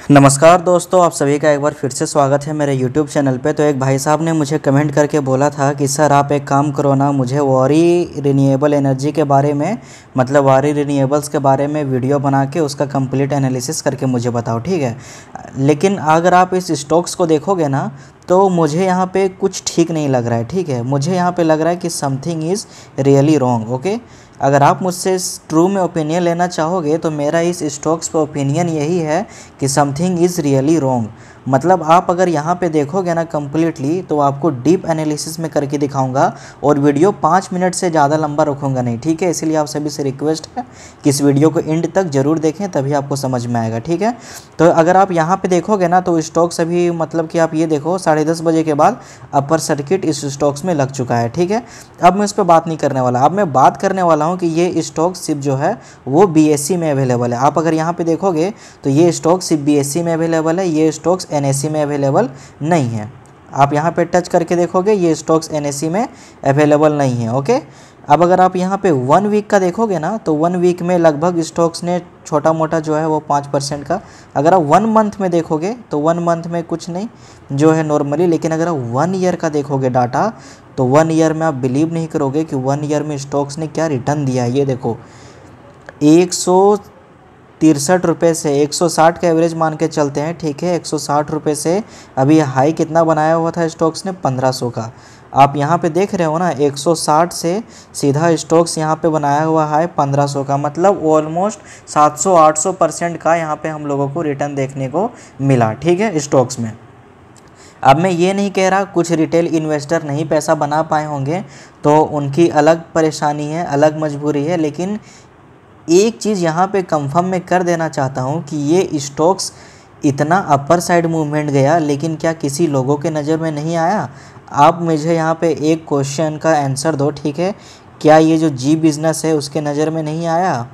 नमस्कार दोस्तों, आप सभी का एक बार फिर से स्वागत है मेरे YouTube चैनल पे। तो एक भाई साहब ने मुझे कमेंट करके बोला था कि सर आप एक काम करो ना, मुझे वारी रिन्यूएबल एनर्जी के बारे में मतलब वारी रिन्यूएबल्स के बारे में वीडियो बना के उसका कंप्लीट एनालिसिस करके मुझे बताओ, ठीक है। लेकिन अगर आप इस स्टॉक्स को देखोगे ना तो मुझे यहाँ पे कुछ ठीक नहीं लग रहा है, ठीक है। मुझे यहाँ पे लग रहा है कि something is really wrong, okay. अगर आप मुझसे ट्रू में ओपिनियन लेना चाहोगे तो मेरा इस स्टॉक्स पे ओपिनियन यही है कि समथिंग इज़ रियली रॉन्ग। मतलब आप अगर यहाँ पे देखोगे ना कम्प्लीटली तो आपको डीप एनालिसिस में करके दिखाऊंगा और वीडियो 5 मिनट से ज़्यादा लंबा रखूँगा नहीं, ठीक है। इसलिए आप सभी से रिक्वेस्ट है कि इस वीडियो को एंड तक ज़रूर देखें, तभी आपको समझ में आएगा, ठीक है। तो अगर आप यहाँ पे देखोगे ना तो स्टॉक्स अभी मतलब कि आप ये देखो 10:30 बजे के बाद अपर सर्किट इस स्टॉक्स में लग चुका है, ठीक है। अब मैं इस पर बात नहीं करने वाला, अब मैं बात करने वाला हूँ कि ये स्टॉक सिर्फ जो है वो BSE में अवेलेबल है। आप अगर यहाँ पे देखोगे तो ये स्टॉक सिर्फ BSE में अवेलेबल है, ये स्टॉक्स NSE में अवेलेबल नहीं है। आप यहाँ पे टच करके देखोगे ये स्टॉक्स NSE में अवेलेबल नहीं है, ओके। अब अगर आप यहाँ पे 1 वीक का देखोगे ना तो 1 वीक में लगभग स्टॉक्स ने छोटा मोटा जो है वो 5% का। अगर आप 1 मंथ में देखोगे तो 1 मंथ में कुछ नहीं जो है नॉर्मली, लेकिन अगर आप 1 ईयर का देखोगे डाटा तो 1 ईयर में आप बिलीव नहीं करोगे कि 1 ईयर में स्टॉक्स ने क्या रिटर्न दिया है। ये देखो 163 रुपये से 160 का एवरेज मान के चलते हैं, ठीक है। 160 रुपये से अभी हाई कितना बनाया हुआ था स्टॉक्स ने, 1500 का। आप यहाँ पे देख रहे हो ना 160 से सीधा स्टॉक्स यहाँ पे बनाया हुआ है 1500 का, मतलब ऑलमोस्ट 700-800% का यहाँ पे हम लोगों को रिटर्न देखने को मिला, ठीक है, स्टॉक्स में। अब मैं ये नहीं कह रहा कुछ रिटेल इन्वेस्टर नहीं पैसा बना पाए होंगे तो उनकी अलग परेशानी है, अलग मजबूरी है, लेकिन एक चीज़ यहाँ पे कंफर्म मैं कर देना चाहता हूँ कि ये स्टॉक्स इतना अपर साइड मूवमेंट गया, लेकिन क्या किसी लोगों के नज़र में नहीं आया? आप मुझे यहाँ पे एक क्वेश्चन का आंसर दो, ठीक है। क्या ये जो जी बिज़नेस है उसके नज़र में नहीं आया?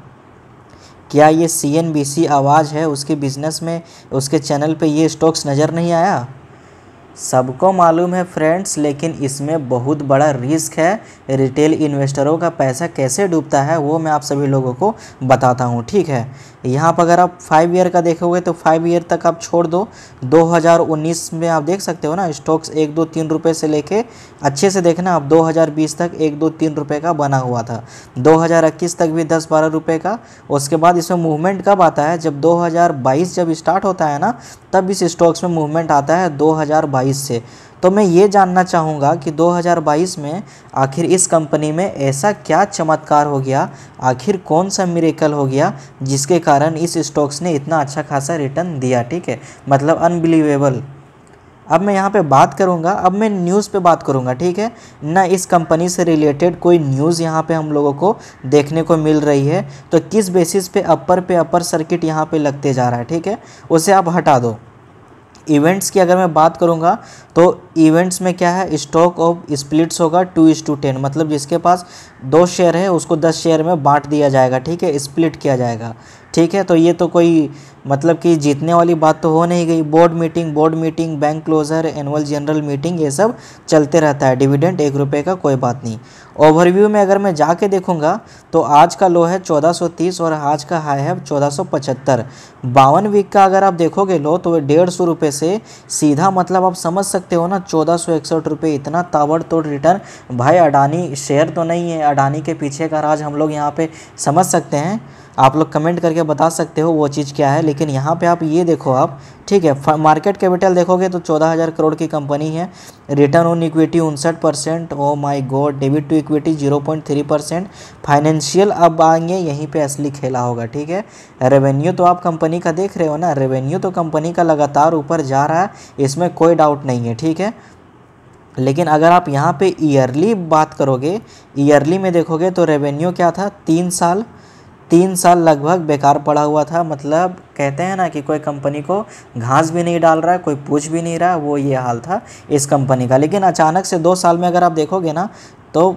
क्या ये CNBC आवाज़ है उसके बिज़नेस में, उसके चैनल पे ये स्टॉक्स नज़र नहीं आया? सबको मालूम है फ्रेंड्स, लेकिन इसमें बहुत बड़ा रिस्क है। रिटेल इन्वेस्टरों का पैसा कैसे डूबता है वो मैं आप सभी लोगों को बताता हूँ, ठीक है। यहाँ पर अगर आप 5 ईयर का देखोगे तो 5 ईयर तक आप छोड़ दो, 2019 में आप देख सकते हो ना स्टॉक्स 1-2-3 रुपये से लेके अच्छे से देखना आप 2020 तक 1-2-3 रुपये का बना हुआ था, 2021 तक भी 10-12 रुपये का। उसके बाद इसमें मूवमेंट कब आता है? जब 2022 जब स्टार्ट होता है ना तब इस स्टॉक्स में मूवमेंट आता है 2022 से। तो मैं ये जानना चाहूँगा कि 2022 में आखिर इस कंपनी में ऐसा क्या चमत्कार हो गया, आखिर कौन सा मिरेकल हो गया जिसके कारण इस स्टॉक्स ने इतना अच्छा खासा रिटर्न दिया, ठीक है, मतलब अनबिलीवेबल। अब मैं यहाँ पे बात करूँगा, अब मैं न्यूज़ पे बात करूँगा, ठीक है ना। इस कंपनी से रिलेटेड कोई न्यूज़ यहाँ पे हम लोगों को देखने को मिल रही है तो किस बेसिस पे अपर सर्किट यहाँ पे लगते जा रहा है, ठीक है, उसे आप हटा दो। इवेंट्स की अगर मैं बात करूंगा तो इवेंट्स में क्या है, स्टॉक ऑफ स्प्लिट्स होगा 2:10, मतलब जिसके पास 2 शेयर है उसको 10 शेयर में बांट दिया जाएगा, ठीक है, स्प्लिट किया जाएगा, ठीक है। तो ये तो कोई मतलब कि जीतने वाली बात तो हो नहीं गई। Board meeting, bank closure, annual general meeting, ये सब चलते रहता है। डिविडेंड 1 रुपये का, कोई बात नहीं। ओवरव्यू में अगर मैं जाके देखूंगा तो आज का लो है 1430 और आज का हाई है 1475। 52 वीक का अगर आप देखोगे लो तो 150 रुपये से सीधा, मतलब आप समझ सकते हो ना 1461 रुपये, इतना ताबड़तोड़ रिटर्न। भाई अडानी शेयर तो नहीं है, अडानी के पीछे का राज हम लोग यहाँ पे समझ सकते हैं। आप लोग कमेंट करके बता सकते हो वो चीज़ क्या है, लेकिन यहाँ पे आप ये देखो आप, ठीक है, मार्केट कैपिटल देखोगे तो 14,000 करोड़ की कंपनी है। Return on equity 59%, oh my god. Debit to equity 0.3%। Financial अब आएंगे, यहीं पे असली खेला होगा, ठीक है। रेवेन्यू तो आप कंपनी का देख रहे हो ना, रेवेन्यू तो कंपनी का लगातार ऊपर जा रहा है, इसमें कोई डाउट नहीं है, ठीक है। लेकिन अगर आप यहाँ पे ईयरली बात करोगे, ईयरली में देखोगे तो रेवेन्यू क्या था, 3 साल लगभग बेकार पड़ा हुआ था। मतलब कहते हैं ना कि कोई कंपनी को घास भी नहीं डाल रहा है, कोई पूछ भी नहीं रहा है, वो ये हाल था इस कंपनी का। लेकिन अचानक से 2 साल में अगर आप देखोगे ना तो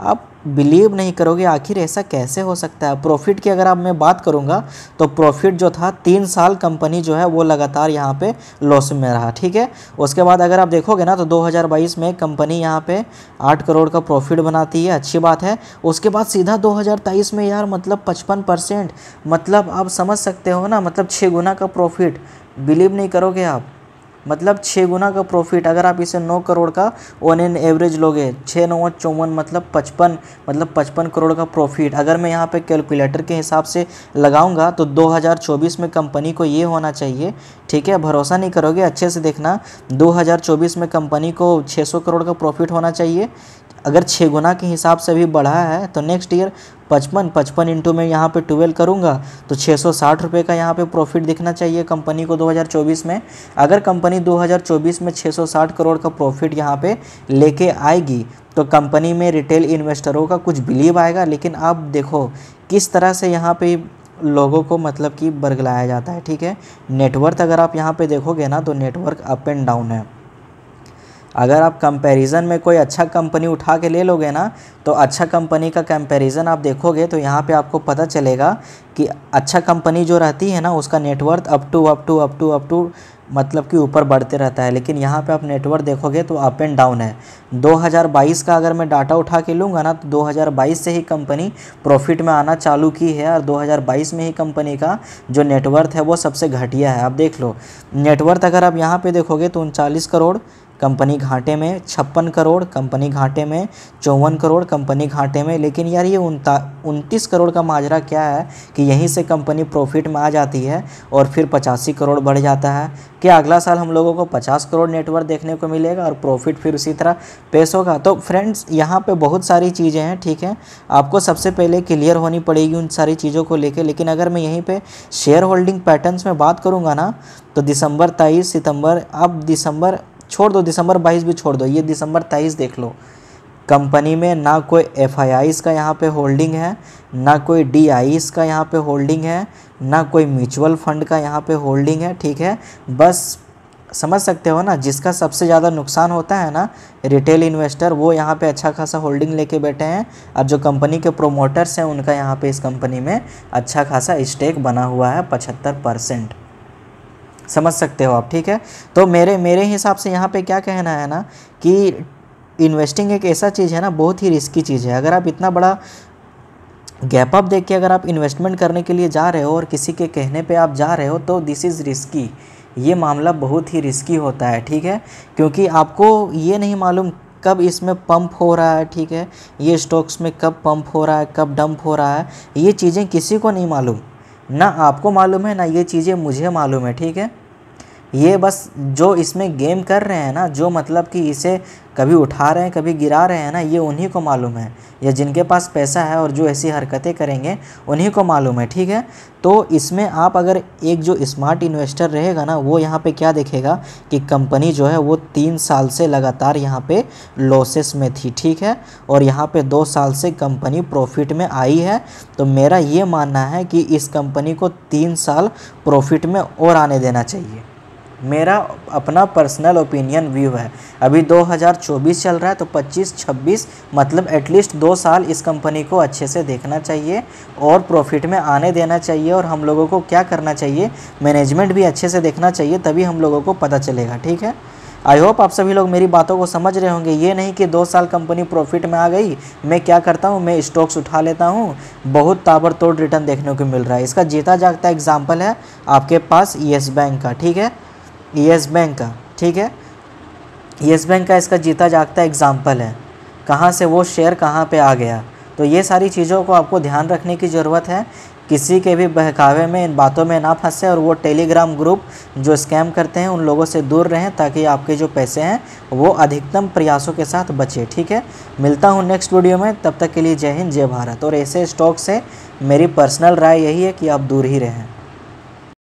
आप बिलीव नहीं करोगे आखिर ऐसा कैसे हो सकता है। प्रॉफिट की अगर आप मैं बात करूंगा तो प्रॉफिट जो था 3 साल कंपनी जो है वो लगातार यहाँ पे लॉस में रहा, ठीक है। उसके बाद अगर आप देखोगे ना तो 2022 में कंपनी यहाँ पे 8 करोड़ का प्रॉफिट बनाती है, अच्छी बात है। उसके बाद सीधा 2023 में यार मतलब 55%, मतलब आप समझ सकते हो ना, मतलब 6 गुना का प्रॉफिट। बिलीव नहीं करोगे आप, मतलब 6 गुना का प्रॉफिट। अगर आप इसे 9 करोड़ का ऑन एन एवरेज लोगे, 6 9 54 मतलब 55 करोड़ का प्रॉफिट। अगर मैं यहाँ पे कैलकुलेटर के हिसाब से लगाऊंगा तो 2024 में कंपनी को ये होना चाहिए, ठीक है। भरोसा नहीं करोगे, अच्छे से देखना, 2024 में कंपनी को 600 करोड़ का प्रॉफिट होना चाहिए। अगर 6 गुना के हिसाब से भी बढ़ा है तो नेक्स्ट ईयर 55 इंटू में यहाँ पे 12 करूँगा तो 660 रुपये का यहाँ पे प्रॉफिट दिखना चाहिए कंपनी को 2024 में। अगर कंपनी 2024 में 660 करोड़ का प्रॉफिट यहाँ पे लेके आएगी तो कंपनी में रिटेल इन्वेस्टरों का कुछ बिलीव आएगा। लेकिन आप देखो किस तरह से यहाँ पे लोगों को मतलब कि बरगलाया जाता है, ठीक है। नेटवर्थ अगर आप यहाँ पे देखोगे ना तो नेटवर्क अप एंड डाउन है। अगर आप कंपैरिजन में कोई अच्छा कंपनी उठा के ले लोगे ना तो अच्छा कंपनी का कंपैरिजन आप देखोगे तो यहाँ पे आपको पता चलेगा कि अच्छा कंपनी जो रहती है ना उसका नेटवर्थ अप टू मतलब कि ऊपर बढ़ते रहता है। लेकिन यहाँ पे आप नेटवर्थ देखोगे तो अप एंड डाउन है। 2022 का अगर मैं डाटा उठा के लूँगा ना तो 2022 से ही कंपनी प्रॉफिट में आना चालू की है और 2022 में ही कंपनी का जो नेटवर्थ है वो सबसे घटिया है। आप देख लो नेटवर्थ अगर आप यहाँ पे देखोगे तो 39 करोड़, कंपनी घाटे में 56 करोड़, कंपनी घाटे में 54 करोड़, कंपनी घाटे में। लेकिन यार ये 29 करोड़ का माजरा क्या है कि यहीं से कंपनी प्रॉफिट में आ जाती है और फिर 85 करोड़ बढ़ जाता है। क्या अगला साल हम लोगों को 50 करोड़ नेटवर्थ देखने को मिलेगा और प्रॉफिट फिर उसी तरह पेश होगा। तो फ्रेंड्स यहाँ पे बहुत सारी चीज़ें हैं, ठीक है। आपको सबसे पहले क्लियर होनी पड़ेगी उन सारी चीज़ों को लेकर। लेकिन अगर मैं यहीं पे शेयर होल्डिंग पैटर्न्स में बात करूँगा ना तो दिसंबर 23 सितंबर, अब दिसंबर छोड़ दो, दिसंबर 22 भी छोड़ दो, ये दिसंबर 23 देख लो। कंपनी में ना कोई FIIs का यहाँ पे होल्डिंग है, ना कोई DIs का यहाँ पे होल्डिंग है, ना कोई म्यूचुअल फंड का यहाँ पे होल्डिंग है, ठीक है। बस समझ सकते हो ना, जिसका सबसे ज़्यादा नुकसान होता है ना रिटेल इन्वेस्टर, वो यहाँ पे अच्छा खासा होल्डिंग लेके बैठे हैं और जो कंपनी के प्रोमोटर्स हैं उनका यहाँ पे इस कंपनी में अच्छा खासा स्टेक बना हुआ है 75%। समझ सकते हो आप, ठीक है। तो मेरे हिसाब से यहाँ पे क्या कहना है ना कि इन्वेस्टिंग एक ऐसा चीज़ है ना, बहुत ही रिस्की चीज़ है। अगर आप इतना बड़ा गैप अप देख के अगर आप इन्वेस्टमेंट करने के लिए जा रहे हो और किसी के कहने पे आप जा रहे हो तो दिस इज़ रिस्की। ये मामला बहुत ही रिस्की होता है, ठीक है। क्योंकि आपको ये नहीं मालूम कब इसमें पंप हो रहा है, ठीक है। ये स्टॉक्स में कब पंप हो रहा है, कब डंप हो रहा है, ये चीज़ें किसी को नहीं मालूम। ना आपको मालूम है ना ये चीज़ें मुझे मालूम है, ठीक है। ये बस जो इसमें गेम कर रहे हैं ना, जो मतलब कि इसे कभी उठा रहे हैं कभी गिरा रहे हैं ना, ये उन्हीं को मालूम है। या जिनके पास पैसा है और जो ऐसी हरकतें करेंगे उन्हीं को मालूम है, ठीक है। तो इसमें आप अगर एक जो स्मार्ट इन्वेस्टर रहेगा ना वो यहाँ पे क्या देखेगा कि कंपनी जो है वो 3 साल से लगातार यहाँ पे लॉसेस में थी, ठीक है। और यहाँ पे 2 साल से कंपनी प्रॉफिट में आई है। तो मेरा ये मानना है कि इस कंपनी को 3 साल प्रॉफिट में और आने देना चाहिए। मेरा अपना पर्सनल ओपिनियन व्यू है। अभी 2024 चल रहा है तो 25-26 मतलब एटलीस्ट 2 साल इस कंपनी को अच्छे से देखना चाहिए और प्रॉफिट में आने देना चाहिए। और हम लोगों को क्या करना चाहिए, मैनेजमेंट भी अच्छे से देखना चाहिए, तभी हम लोगों को पता चलेगा, ठीक है। आई होप आप सभी लोग मेरी बातों को समझ रहे होंगे। ये नहीं कि 2 साल कंपनी प्रॉफिट में आ गई, मैं क्या करता हूँ, मैं स्टॉक्स उठा लेता हूँ, बहुत ताबड़तोड़ रिटर्न देखने को मिल रहा है। इसका जीता जागता एग्जाम्पल है आपके पास येस बैंक का, ठीक है, येस बैंक का, ठीक है। येस बैंक का इसका जीता जागता एग्जाम्पल है, कहाँ से वो शेयर कहाँ पे आ गया। तो ये सारी चीज़ों को आपको ध्यान रखने की ज़रूरत है। किसी के भी बहकावे में इन बातों में ना फंसे और वो टेलीग्राम ग्रुप जो स्कैम करते हैं उन लोगों से दूर रहें ताकि आपके जो पैसे हैं वो अधिकतम प्रयासों के साथ बचे, ठीक है। मिलता हूँ नेक्स्ट वीडियो में, तब तक के लिए जय हिंद जय भारत। और ऐसे स्टॉक से मेरी पर्सनल राय यही है कि आप दूर ही रहें।